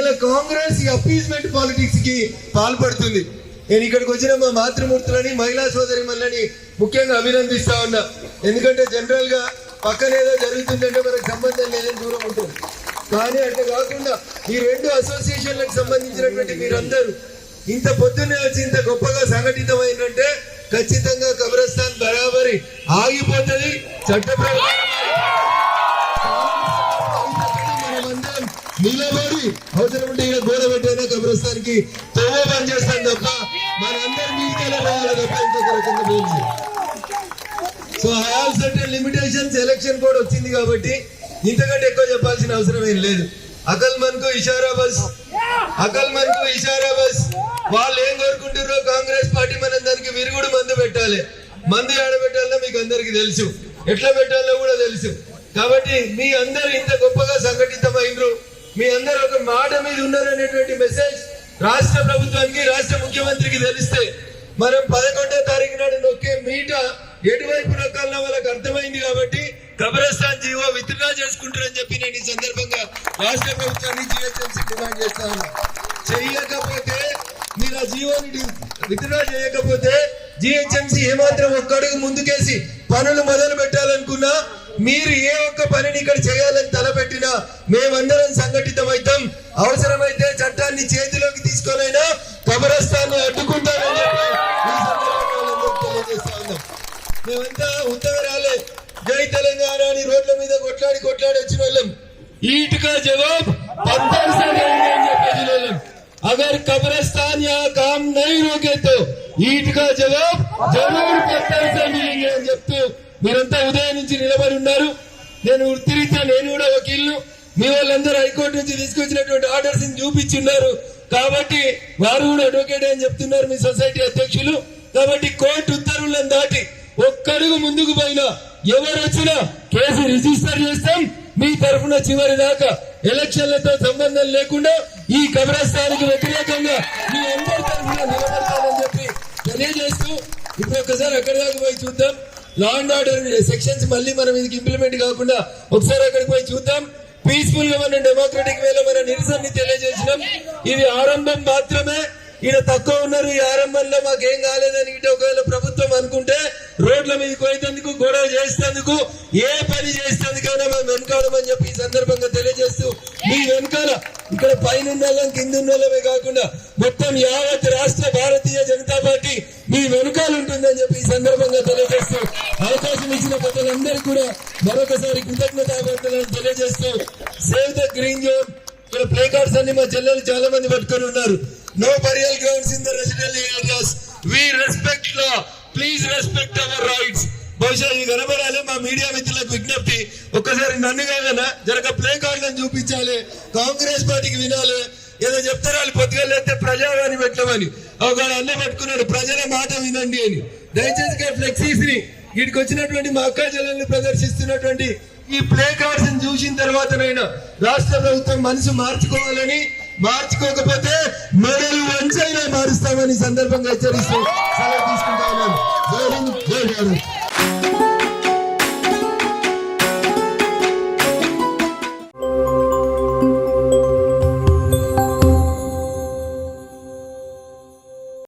ఇలా కాంగ్రెస్ ఈ appeasement politics కి పాల్పడుతుంది. నేను ఇక్కడికి వచ్చిన మా మాతృమూర్తులని మహిళా సోదరి మళ్ళని ముఖ్యంగా అభినందిస్తా ఉన్నా. ఎందుకంటే జనరల్ గా పక్కనేదో జరుగుతుందంటే మనకు సంబంధం లేదని దూరం ఉంటుంది. కానీ అట్లా కాకుండా ఈ రెండు అసోసియేషన్లకు సంబంధించినటువంటి మీరందరూ ఇంత పొద్దున్నే వచ్చి ఇంత గొప్పగా సంఘటితమైందంటే ఖచ్చితంగా కబ్రస్థాన్ బరాబరి ఆగిపోతుంది. చట్ట ప్రకారం మనమందరం నిలబడి అవసరం ఉంటే ఇక్కడ గోడ పెట్టైనా కబ్రస్థానికి తొవ్వ పనిచేస్తాం తప్ప మనందరం మిగతా పోవాలి తప్ప ఇంకొక రకంగా పోయింది. So I have certain limitations. Election code వచ్చింది కాబట్టి ఇంతకంటే ఎక్కువ చెప్పాల్సిన అవసరం ఏం లేదు. Akal మన్కు ఇషారా bus, Akal మన్కు ఇషారా bus. వాళ్ళు ఏం కోరుకుంటారో కాంగ్రెస్ పార్టీ మనం దానికి విరుగుడు మందు పెట్టాలి. మందు ఆడబెట్టాలో మీకు అందరికి తెలుసు, ఎట్లా పెట్టాలో కూడా తెలుసు. కాబట్టి మీ అందరు ఇంత గొప్పగా సంఘటితమైనరు, మీ అందరు ఒక మాట మీద ఉన్నారనేటువంటి మెసేజ్ రాష్ట్ర ప్రభుత్వానికి రాష్ట్ర ముఖ్యమంత్రికి తెలిస్తే మనం 11వ తారీఖు నాడు నొక్కే మీట ఎటువైపు నొక్కాలన్న వాళ్ళకి అర్థమైంది. కాబట్టి కబ్రస్థాన్ జీవో విత్డ్రా చేసుకుంటారని చెప్పి నేను ఈ సందర్భంగా రాష్ట్ర ప్రభుత్వాన్ని జిహెచ్ఎంసీ డిమాండ్ చేస్తా ఉన్నా. చెయ్యకపోతే మీరు ఆ జీవోని విత్డ్రా చేయకపోతే జిహెచ్ఎంసీ ఏమాత్రం ఒక్క అడుగు ముందుకేసి పనులు మొదలు పెట్టాలనుకున్నా, మీరు ఏ ఒక్క పనిని ఇక్కడ చేయాలని తలపెట్టినా మేమందరం సంఘటితమైతాం. అవసరమైతే చట్టాన్ని చేతిలోకి తీసుకొనైనా కబ్రస్థాన్ని అడ్డుకుంటామని చెప్పి ఈ సందర్భంగా తెలియజేస్తా ఉన్నాం. మేమంతా ఉత్తరాలే జై తెలంగాణ అని రోడ్ల మీద కొట్లాడి వచ్చిన వాళ్ళం. ईट का जवाब पत्थर से देंगे। अगर कब्रिस्तान यहाँ काम नहीं रोके तो ईट का जवाब जरूर पत्थर से मिलेंगे అని చెప్తూ మీరంతా ఉదయం నుంచి నిలబడి ఉన్నారు. నేను తిరిగితే నేను కూడా వకీల్ను, మీ వాళ్ళందరూ హైకోర్టు నుంచి తీసుకొచ్చినటువంటి ఆర్డర్స్ చూపించున్నారు. కాబట్టి వారు కూడా అడ్వకేట్ అని చెప్తున్నారు మీ సొసైటీ అధ్యక్షులు. కాబట్టి కోర్టు ఉత్తర్వులను దాటి ఒక్కడుగు ముందుకు పోయినా ఎవరు వచ్చినా కేసు రిజిస్టర్ చేస్తాం. మీ తరఫున చివరి దాకా ఎలక్షన్లతో సంబంధం లేకుండా ఈ కబ్రస్థానికి వ్యతిరేకంగా మీ అందరి తరఫున నిలబడతానని చెప్పి తెలియజేస్తూ ఇప్పుడు ఒకసారి అక్కడి దాకా పోయి చూద్దాం. లా అండ్ ఆర్డర్ సెక్షన్స్ మళ్ళీ మనం ఇది ఇంప్లిమెంట్ కాకుండా ఒకసారి అక్కడికి పోయి చూద్దాం. పీస్ఫుల్ గా మనం డెమోక్రటిక్ వేలో మన నిరసనని తెలియజేసినాం. ఇది ఆరంభం మాత్రమే. ఈయన తక్కువ ఉన్నారు, ఈ ఆరంభంలో మాకేం కాలేదని ఇటు ఒకవేళ ప్రభుత్వం అనుకుంటే రోడ్ల మీదకి పోయేందుకు గొడవ చేసేందుకు ఏ పని చేసేందుకైనా మేము వెనకాడమని చెప్పి ఈ సందర్భంగా తెలియజేస్తూ మీ వెనకాల ఇక్కడ పైన ఉన్న కింద ఉన్నమే కాకుండా మొత్తం యావత్ రాష్ట్ర భారతీయ జనతా పార్టీ మీ వెనకాల ఉంటుందని చెప్పి ఈ సందర్భంగా తెలియజేస్తూ అవకాశం ఇచ్చిన ప్రజలందరికీ కూడా మరొకసారి కృతజ్ఞతాభావాలను తెలియజేస్తూ సేవ్ ద గ్రీన్ జోన్. ఇక్కడ ప్లే కార్డ్స్ అన్ని మా చెల్లెలు చాలా మంది పట్టుకొని ఉన్నారు. No burial grounds in the residential areas. We respect law. Please respect our rights. బహుశా ఈ కనబడాలి మా మీడియా మిత్రులకు విజ్ఞప్తి, ఒక్కసారి నన్ను కాదన్నా జరగ ప్లే కార్డులను చూపించాలి. కాంగ్రెస్ పార్టీకి వినాలి. ఏదో చెప్తారు వాళ్ళు పొద్దుగలేస్తే ప్రజావాణి పెట్టమని, ఒకవేళ అన్నీ పట్టుకున్నాడు ప్రజల మాట వినండి అని. దయచేసి ఫ్లెక్సీస్ ని వీటికి వచ్చినటువంటి మా అక్క చెల్లెల్ని ప్రదర్శిస్తున్నటువంటి ఈ ప్లే కార్డ్స్ చూసిన తర్వాతనైనా రాష్ట్ర ప్రభుత్వం మనసు మార్చుకోవాలని, మార్చుకోకపోతే మెడలు వంచైనా మారుస్తామని సందర్భంగా హెచ్చరిస్తూ సెలవు తీసుకుంటా ఉన్నాను. జై హింద్, జై భారత్.